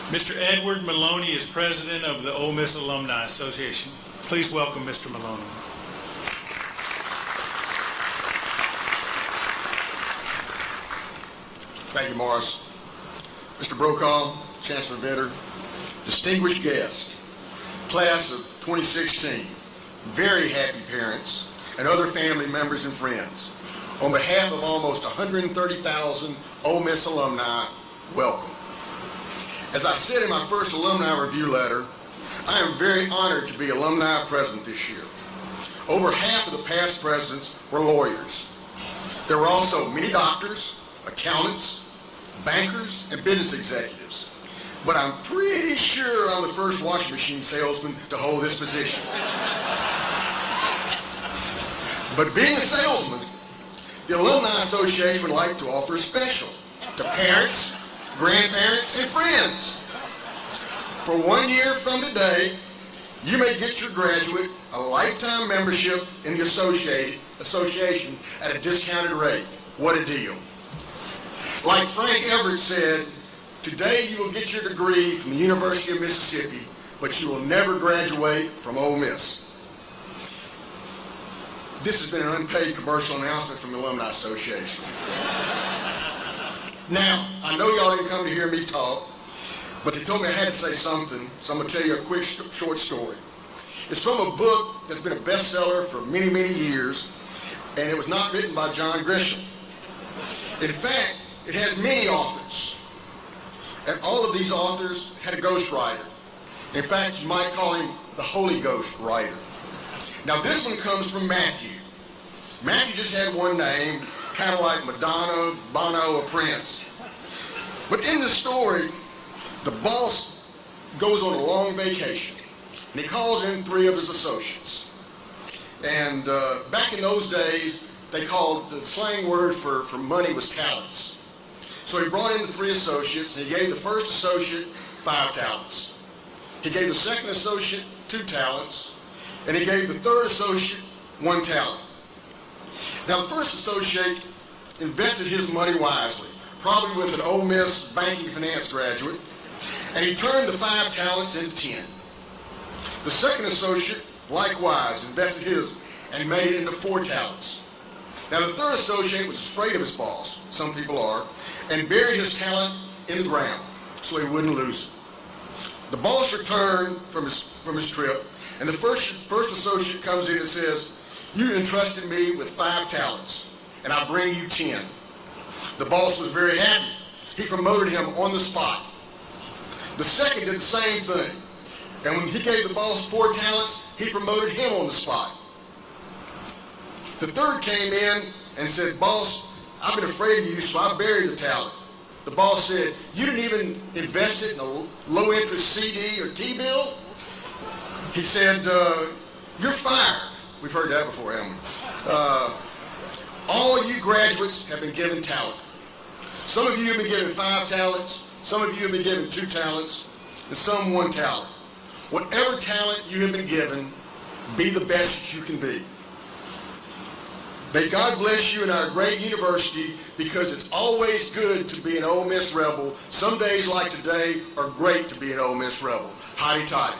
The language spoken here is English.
Mr. Edward Maloney is president of the Ole Miss Alumni Association. Please welcome Mr. Maloney. Thank you, Morris. Mr. Brokaw, Chancellor Vitter, distinguished guests, class of 2016, very happy parents, and other family members and friends. On behalf of almost 130,000 Ole Miss alumni, welcome. As I said in my first alumni review letter, I am very honored to be alumni president this year. Over half of the past presidents were lawyers. There were also many doctors, accountants, bankers, and business executives. But I'm pretty sure I'm the first washing machine salesman to hold this position. But being a salesman, the Alumni Association would like to offer a special to parents, grandparents, and friends. For 1 year from today, you may get your graduate a lifetime membership in the association at a discounted rate. What a deal. Like Frank Everett said, today you will get your degree from the University of Mississippi, but you will never graduate from Ole Miss. This has been an unpaid commercial announcement from the Alumni Association. Now, I know y'all didn't come to hear me talk, but they told me I had to say something, so I'm going to tell you a quick short story. It's from a book that's been a bestseller for many, many years, and it was not written by John Grisham. In fact, it has many authors, and all of these authors had a ghostwriter. In fact, you might call him the Holy Ghost writer. Now, this one comes from Matthew. Matthew just had one name, kind of like Madonna, Bono, or Prince. But in the story, the boss goes on a long vacation, and he calls in 3 of his associates. And back in those days, they called, the slang word for money was talents. So he brought in the 3 associates, and he gave the first associate 5 talents. He gave the second associate 2 talents, and he gave the third associate 1 talent. Now, the first associate invested his money wisely, probably with an Ole Miss banking finance graduate, and he turned the 5 talents into 10. The second associate likewise invested his and made it into 4 talents. Now, the third associate was afraid of his boss, some people are, and buried his talent in the ground so he wouldn't lose it. The boss returned from his trip, and the first associate comes in and says, "You entrusted me with 5 talents, and I bring you 10. The boss was very happy. He promoted him on the spot. The second did the same thing, and when he gave the boss 4 talents, he promoted him on the spot. The third came in and said, "Boss, I've been afraid of you, so I buried the talent." The boss said, "You didn't even invest it in a low-interest CD or T-bill?" He said, "You're fired." We've heard that before, haven't we? All you graduates have been given talent. Some of you have been given 5 talents, some of you have been given 2 talents, and some 1 talent. Whatever talent you have been given, be the best that you can be. May God bless you in our great university, because it's always good to be an Ole Miss Rebel. Some days like today are great to be an Ole Miss Rebel. Hotty toddy.